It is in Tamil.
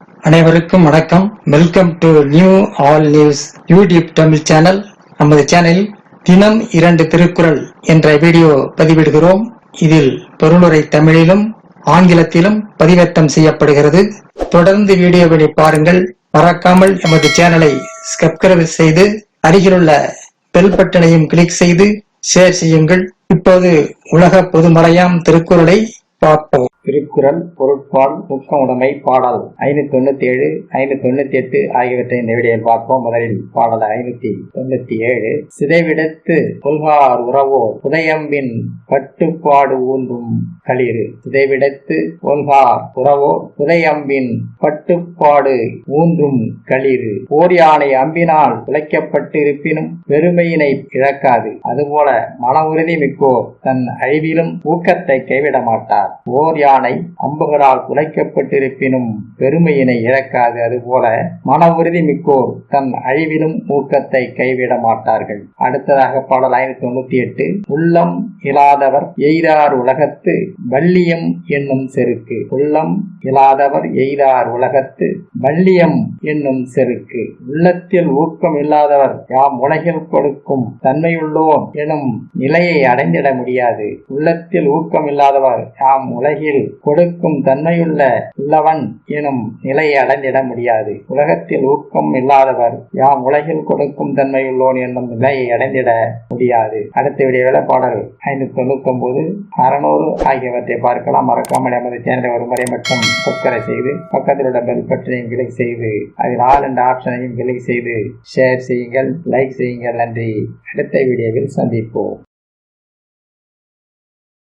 அனைவருக்கும் வணக்கம். Welcome to new all news YouTube Tamil channel. நமது சேனலில் தினம் 2 திருக்குறள் என்ற வீடியோ பதிவிடுகிறோம். இதில் பொருளுரை தமிழிலும் ஆங்கிலத்திலும் பதிவேற்றம் செய்யப்படுகிறது. தொடர்ந்து வீடியோவை பாருங்கள். மறக்காமல் எமது சேனலை சப்ஸ்கிரைப் செய்து அருகிலுள்ள பெல் பட்டனையும் கிளிக் செய்து ஷேர் செய்யுங்கள். இப்போது உலக பொதுமறையாம் திருக்குறளை பார்ப்போம். திருக்குறள் பொருட்பால் முக்கம் உடைமை பாடல் 597, 598 ஆகியவற்றை இந்த வீடியோவில் பார்ப்போம். முதலில் பாடல் 597. சிதைவிடத்து கொள்கார் உறவோர் புதையம்பின் கட்டுப்பாடு ஊன்றும் களிறு. சிதைவிடத்து கொள்கார் உறவோர் புதையம்பின் கட்டுப்பாடு ஊன்றும் களிறு. போர் யானை அம்பினால் துளைக்கப்பட்டு இருப்பினும் பெருமையினை இழக்காது. அதுபோல மன உறுதி மிக்கோர் தன் அழிவிலும் ஊக்கத்தை கைவிட மாட்டார். போர் யானை அம்புகளால் துளைக்கப்பட்டிருப்பினும் பெருமையினை இழக்காது. அதுபோல மன உறுதி மிக்கோர் தன் அழிவிலும் ஊக்கத்தை கைவிட மாட்டார்கள். அடுத்ததாக பாடல் 598. உள்ளம் இல்லாதவர் எய்தார் உலகத்து வள்ளியம் என்னும் செருக்கு. உள்ளம் இல்லாதவர் எய்தார் உலகத்து வள்ளியம் என்னும் செருக்கு. உள்ளத்தில் ஊக்கம் இல்லாதவர் யாம் உலகில் கொடுக்கும் தன்மையுள்ளோன் எனும் நிலையை அடைந்திட முடியாது. உள்ளத்தில் ஊக்கம் இல்லாதவர் யாம் உலகில் கொடுக்கும் தன்மையுள்ளவன் எனும் நிலையை அடைந்திட முடியாது. உலகத்தில் ஊக்கம் இல்லாதவர் யாம் உலகில் கொடுக்கும் தன்மையுள்ளோன் என்னும் நிலையை அடைந்திட முடியாது. அடுத்த வீடியோவில் பாடல் 599, 600 ஆகியவற்றை பார்க்கலாம். மறக்காமல் எமது சேனலை ஒரு முறை மட்டும் சப்ஸ்கிரைப் செய்து பக்கத்தில் உள்ள பெல் பட்டனையும் கிளிக் செய்து அதில் ஆல் என்ற ஆப்ஷனையும் கிளிக் செய்து ஷேர் செய்யுங்கள், லைக் செய்யுங்கள். நன்றி. அடுத்த வீடியோவில் சந்திப்போம்.